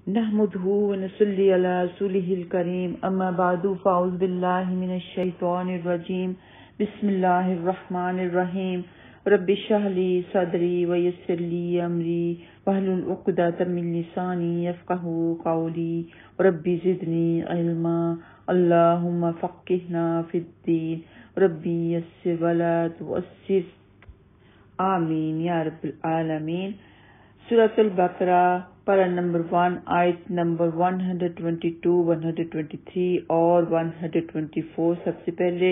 نحمده ونصلي على رسوله الكريم اما بعد فاعوذ بالله من الشيطان الرجيم بسم الله الرحمن الرحيم رب اشرح لي صدري ويسر لي امري واحلل عقدة من لساني يفقهوا قولي رب زدني علما اللهم فقهنا في الدين ربي يسر ولا تعسر آمین یا رب العالمین۔ سورۃ البقرہ پارہ نمبر 1 آیت نمبر 122 123 اور 124۔ سب سے پہلے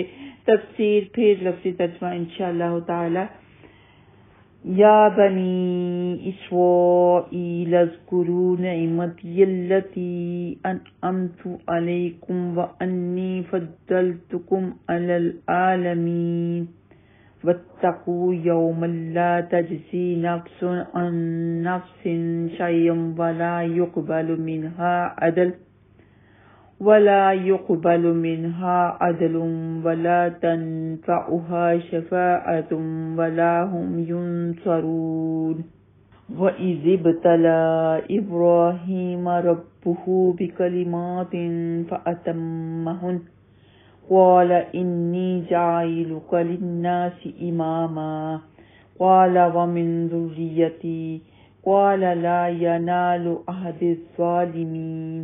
تفسیر پھر لفظی ترجمہ انشاءاللہ تعالی۔ یا بنی اسرائیل اذکروا نعمتی التی انعمت علیکم وانی فضلتکم علی العالمین واتقوا يوما لا تجزي نفس عن نفس شيئا ولا يقبل منها عدل ولا تنفعها شفاعة ولا هم ينصرون۔ وَإِذِ ابْتَلَىٰ إِبْرَاهِيمَ رَبُّهُ بِكَلِمَاتٍ فَأَتَمَّهُنَّ قال إني جاعلك للناس إماما قال ومن ذريتي قال لا ينال عهد الظالمين۔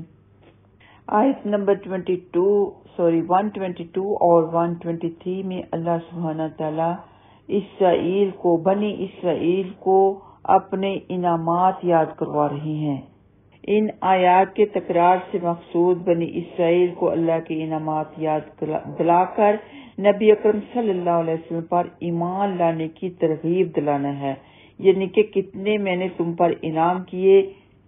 آیت نمبر 122 اور 123 میں اللہ سبحانہ تعالیٰ بنی اسرائیل کو اپنے انعامات یاد کروا رہے ہیں۔ ان آیات کے تکرار سے مقصود بنی اسرائیل کو اللہ کے انعامات یاد دلا کر نبی اکرم صلی اللہ علیہ وسلم پر ایمان لانے کی ترغیب دلانا ہے، یعنی کہ کتنے میں نے تم پر انعام کیے،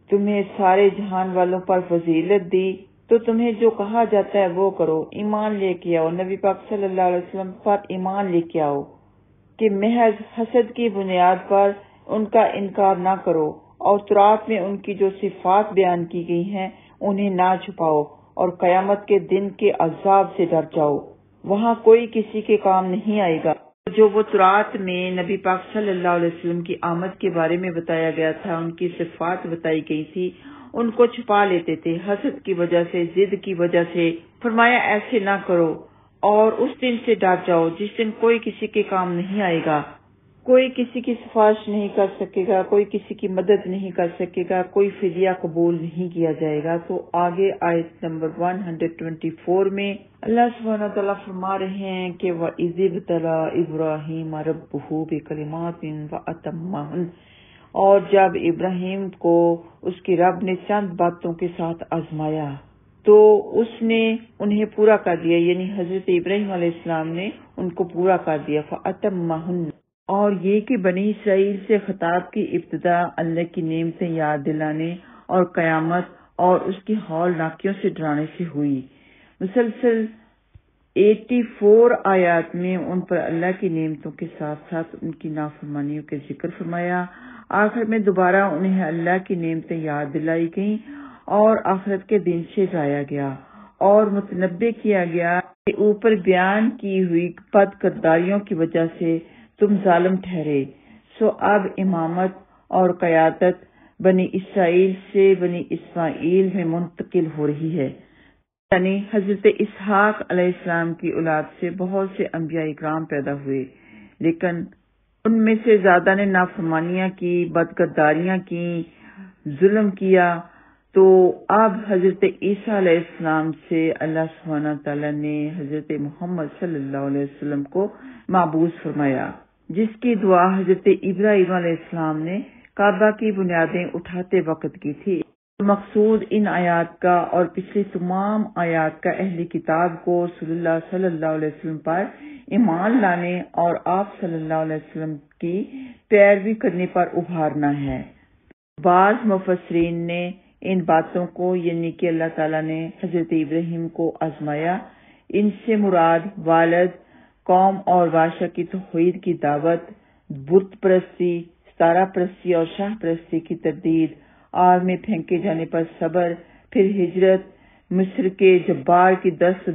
تمہیں سارے جہان والوں پر فضیلت دی، تو تمہیں جو کہا جاتا ہے وہ کرو، ایمان لے کے آؤ، نبی پاک صلی اللہ علیہ وسلم پر ایمان لے کے آؤ، کہ محض حسد کی بنیاد پر ان کا انکار نہ کرو، اور تورات میں ان کی جو صفات بیان کی گئی ہیں انہیں نہ چھپاؤ، اور قیامت کے دن کے عذاب سے ڈر جاؤ، وہاں کوئی کسی کے کام نہیں آئے گا۔ جو وہ تورات میں نبی پاک صلی اللہ علیہ وسلم کی آمد کے بارے میں بتایا گیا تھا، ان کی صفات بتائی گئی تھی، ان کو چھپا لیتے تھے حسد کی وجہ سے، ضد کی وجہ سے۔ فرمایا ایسے نہ کرو، اور اس دن سے ڈر جاؤ جس دن کوئی کسی کے کام نہیں آئے گا، کوئی کسی کی سفارش نہیں کر سکے گا، کوئی کسی کی مدد نہیں کر سکے گا، کوئی فدیہ قبول نہیں کیا جائے گا۔ تو آگے آیت نمبر 124 میں اللہ سبحانہ تعالیٰ فرما رہے ہیں کہ وَإِذِ ابْتَلَىٰ إِبْرَاهِيمَ رَبُّهُ بِكَلِمَاتٍ فَأَتَمَّهُنَّ، اور جب ابراہیم کو اس کے رب نے چند باتوں کے ساتھ آزمایا تو اس نے انہیں پورا کر دیا، یعنی حضرت ابراہیم علیہ السلام نے ان کو پورا کر دیا۔ فَأَتَمَّهُنَّ، اور یہ کہ بنی اسرائیل سے خطاب کی ابتدا اللہ کی نعمتیں یاد دلانے اور قیامت اور اس کی ہولناکیوں سے ڈرانے سے ہوئی۔ مسلسل 84 آیات میں ان پر اللہ کی نعمتوں کے ساتھ ساتھ ان کی نافرمانیوں کے ذکر فرمایا۔ آخر میں دوبارہ انہیں اللہ کی نعمتیں یاد دلائی گئیں اور آخرت کے دن سے ڈرایا گیا اور متنبع کیا گیا کہ اوپر بیان کی ہوئی بد کرداریوں کی وجہ سے تم ظالم ٹھہرے، سو اب امامت اور قیادت بنی اسرائیل سے بنی اسماعیل میں منتقل ہو رہی ہے، یعنی حضرت اسحاق علیہ السلام کی اولاد سے بہت سے انبیاء اکرام پیدا ہوئے، لیکن ان میں سے زیادہ نے نافرمانیاں کی، بدکرداریاں کی، ظلم کیا۔ تو اب حضرت عیسیٰ علیہ السلام سے اللہ سبحانہ تعالیٰ نے حضرت محمد صلی اللہ علیہ وسلم کو مبعوث فرمایا، جس کی دعا حضرت ابراہیم علیہ السلام نے کعبہ کی بنیادیں اٹھاتے وقت کی تھی۔ مقصود ان آیات کا اور پچھلی تمام آیات کا اہل کتاب کو رسول اللہ صلی اللہ علیہ وسلم پر ایمان لانے اور آپ صلی اللہ علیہ وسلم کی پیروی کرنے پر ابھارنا ہے۔ بعض مفسرین نے ان باتوں کو، یعنی کہ اللہ تعالیٰ نے حضرت ابراہیم کو آزمایا، ان سے مراد والد، قوم اور بادشاہ کی توحید کی دعوت، بت پرستی، ستارہ پرستی اور شاہ پرستی کی تردید، آگ میں پھینکے جانے پر صبر، پھر ہجرت، مصر کے جبار کی دست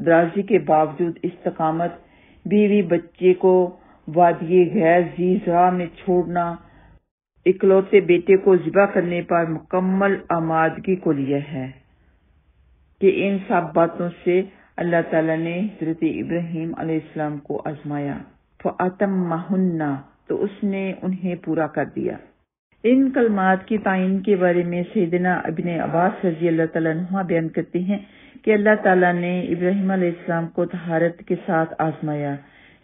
درازی کے باوجود استقامت، بیوی بچے کو وادی غیر ذی زرع میں چھوڑنا، اکلوتے بیٹے کو ذبح کرنے پر مکمل آمادگی کو لیا ہے کہ ان سب باتوں سے اللہ تعالیٰ نے حضرت ابراہیم علیہ السلام کو آزمایا، فَأَتَمَّهُنَّ، تو اس نے انہیں پورا کر دیا۔ ان کلمات کی تعین کے بارے میں سیدنا ابن عباس رضی اللہ تعالیٰ عنہ بیان کرتے ہیں کہ اللہ تعالیٰ نے ابراہیم علیہ السلام کو طہارت کے ساتھ آزمایا،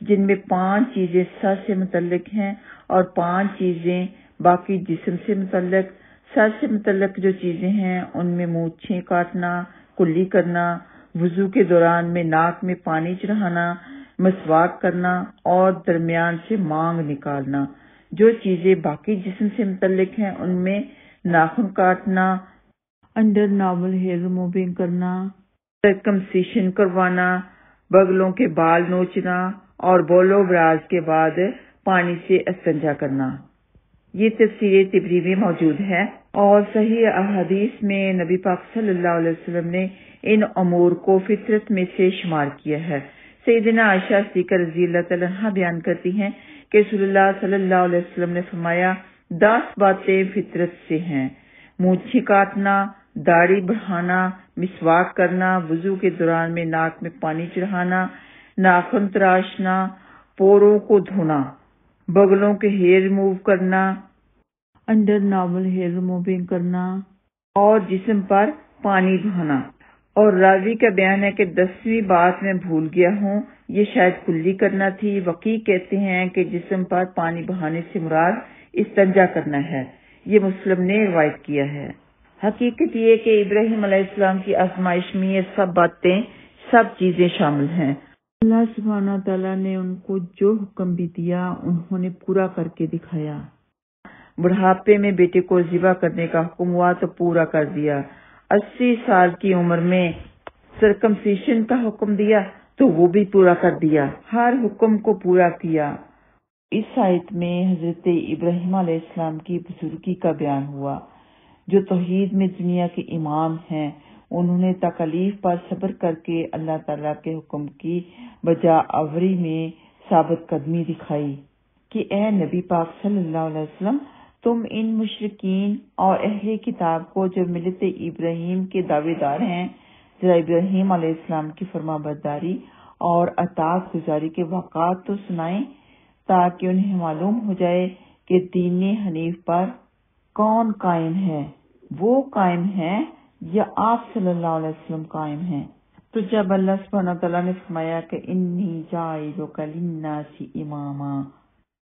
جن میں 5 چیزیں سر سے متعلق ہیں اور 5 چیزیں باقی جسم سے متعلق۔ سر سے متعلق جو چیزیں ہیں ان میں مونچھیں کاٹنا، کلی کرنا، وضو کے دوران میں ناک میں پانی چڑھانا، مسواک کرنا اور درمیان سے مانگ نکالنا۔ جو چیزیں باقی جسم سے متعلق ہیں ان میں ناخن کاٹنا، انڈر ناول ہیئر ریموونگ کرنا، سرکمسیشن کروانا، بغلوں کے بال نوچنا اور بولو براز کے بعد پانی سے استنجا کرنا۔ یہ تفسیر طبری میں موجود ہے اور صحیح احادیث میں نبی پاک صلی اللہ علیہ وسلم نے ان امور کو فطرت میں سے شمار کیا ہے۔ سیدنا عائشہ صدیقہ رضی اللہ تعالیٰ عنہا بیان کرتی ہیں کہ رسول اللہ صلی اللہ علیہ وسلم نے فرمایا 10 باتیں فطرت سے ہیں: مونچھیں کاٹنا، داڑھی بڑھانا، مسواک کرنا، وضو کے دوران میں ناک میں پانی چڑھانا، ناخن تراشنا، پوروں کو دھونا، بغلوں کے ہیئر ریموو کرنا، انڈر ناول ہیئر ریموونگ کرنا اور جسم پر پانی بہانا۔ اور راوی کا بیان ہے کہ 10ویں بات میں بھول گیا ہوں، یہ شاید کلی کرنا تھی۔ وقی کہتے ہیں کہ جسم پر پانی بہانے سے مراد استنجا کرنا ہے۔ یہ مسلم نے روایت کیا ہے۔ حقیقت یہ کہ ابراہیم علیہ السلام کی آزمائش میں یہ سب باتیں، سب چیزیں شامل ہیں۔ اللہ سبحانہ تعالیٰ نے ان کو جو حکم بھی دیا انہوں نے پورا کر کے دکھایا۔ بڑھاپے میں بیٹے کو ذبح کرنے کا حکم ہوا تو پورا کر دیا۔ 80 سال کی عمر میں سرکمسیشن کا حکم دیا تو وہ بھی پورا کر دیا۔ ہر حکم کو پورا کیا۔ اس آیت میں حضرت ابراہیم علیہ السلام کی بزرگی کا بیان ہوا، جو توحید میں دنیا کے امام ہیں۔ انہوں نے تکالیف پر صبر کر کے اللہ تعالیٰ کے حکم کی بجا آوری میں ثابت قدمی دکھائی کہ اے نبی پاک صلی اللہ علیہ وسلم، تم ان مشرکین اور اہل کتاب کو جو ملت ابراہیم کے دعوے دار ہیں، ذرا ابراہیم علیہ السلام کی فرما برداری اور اطاعت گزاری کے واقعات تو سنائیں، تاکہ انہیں معلوم ہو جائے کہ دین حنیف پر کون قائم ہے، وہ قائم ہے یا آپ صلی اللہ علیہ وسلم قائم ہیں۔ تو جب اللہ سبحانہ تعالیٰ نے فرمایا کہ انی جاعلک للناس اماما،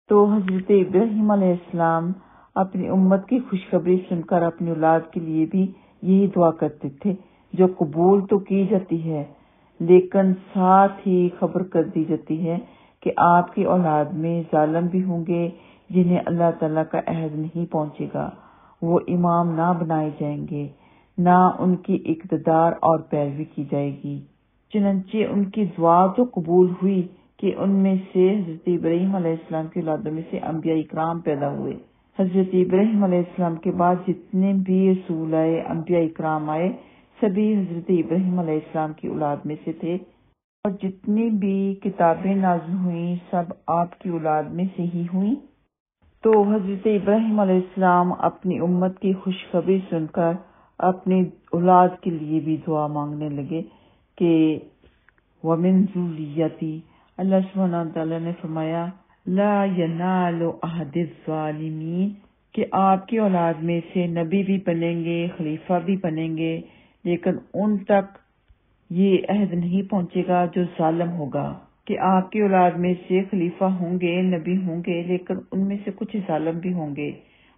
تو حضرت ابراہیم علیہ السلام اپنی امت کی خوشخبری سن کر اپنی اولاد کے لیے بھی یہی دعا کرتے تھے، جو قبول تو کی جاتی ہے لیکن ساتھ ہی خبر کر دی جاتی ہے کہ آپ کی اولاد میں ظالم بھی ہوں گے جنہیں اللہ تعالیٰ کا عہد نہیں پہنچے گا، وہ امام نہ بنائے جائیں گے، نہ ان کی اقتدار اور پیروی کی جائے گی۔ چنانچہ ان کی دعا تو قبول ہوئی کہ ان میں سے حضرت ابراہیم علیہ السلام کی اولادوں میں سے انبیاء اکرام پیدا ہوئے۔ حضرت ابراہیم علیہ السلام کے بعد جتنے بھی رسول آئے، انبیاء اکرام آئے، سبھی حضرت ابراہیم علیہ السلام کی اولاد میں سے تھے، اور جتنی بھی کتابیں نازل ہوئیں سب آپ کی اولاد میں سے ہی ہوئیں۔ تو حضرت ابراہیم علیہ السلام اپنی امت کی خوشخبری سن کر اپنی اولاد کے لیے بھی دعا مانگنے لگے کہ وَمِن ذُرِّيَّتِي، اللہ سبحانہ تعالیٰ نے فرمایا لا ینال عہد الظالمین، کہ آپ کی اولاد میں سے نبی بھی بنیں گے، خلیفہ بھی بنیں گے، لیکن ان تک یہ عہد نہیں پہنچے گا جو ظالم ہوگا، کہ آپ کی اولاد میں سے خلیفہ ہوں گے، نبی ہوں گے، لیکن ان میں سے کچھ ظالم بھی ہوں گے،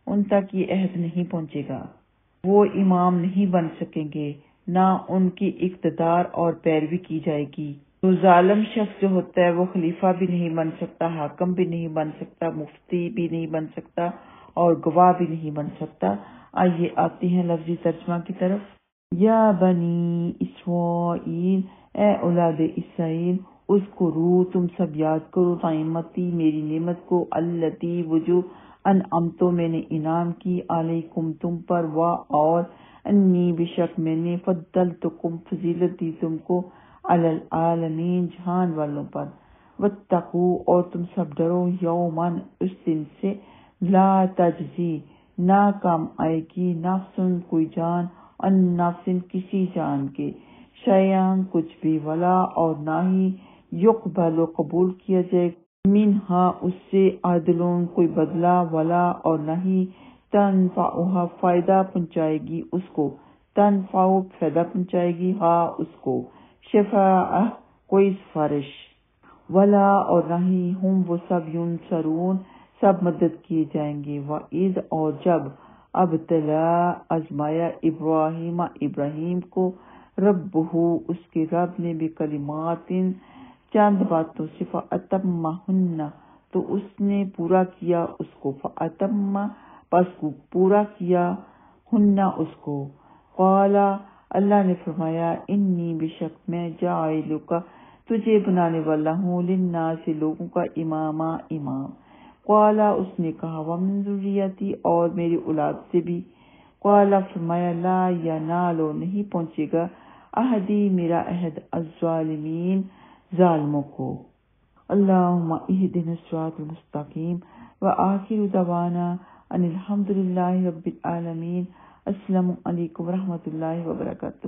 ان تک یہ عہد نہیں پہنچے گا، وہ امام نہیں بن سکیں گے، نہ ان کی اقتدار اور پیروی کی جائے گی۔ تو ظالم شخص جو ہوتا ہے وہ خلیفہ بھی نہیں بن سکتا، حاکم بھی نہیں بن سکتا، مفتی بھی نہیں بن سکتا اور گواہ بھی نہیں بن سکتا۔ آئیے آتے ہیں لفظی ترجمہ کی طرف۔ یا بنی اسرائیل، اے اولاد اسرائیل، اذکروا، تم سب یاد کرو، نعمتی، میری نعمت کو، التی، وہ جو انعمت، میں نے انعام کی، علیکم، تم پر، اور انی، بے شک میں نے، فضلتکم، فضیلت دی تم کو، علی العالمین، جہان والوں پر، واتقوا، اور تم سب ڈرو، یومن، اس دن سے، لا تجزی، نہ کام آئے گی نفسن کوئی جان ان نفسن کسی جان کے شیان کچھ بھی ولا اور نہ ہی یقبل و قبول کیا جائے منہا اس سے عدلون کوئی بدلہ ولا اور نہ ہی تنفعها فائدہ پہنچائے گی اس کو تنفع فائدہ پہنچائے گی ہاں اس کو شفاعہ کوئی سفارش ولا اور نہ ہی ہم وہ سب ینصرون سب مدد کیے جائیں گے وَإِذْ اور جب ابتلا آزمایا ابراہیم کو ربہ اس کے رب نے بکلمات چند باتوں سے فَأَتَمَّهُنَّ تو اس نے پورا کیا اس کو فَأَتَمَّ پس پورا کیا ہن اس کو قال اللہ نے فرمایا انی بشک میں جاعلک تجھے بنانے والا ہوں للناس لوگوں کا امام قال اس نے کہا ومن ذریتی اور میری اولاد سے بھی قال فرمایا لا ینالو نہیں پہنچے گا عہدی میرا عہد الظالمین ظالموں کو اللہم اہدنا الصراط المستقیم وآخر دعوانا ان الحمدللہ رب العالمین السلام علیکم ورحمۃ اللہ وبرکاتہ.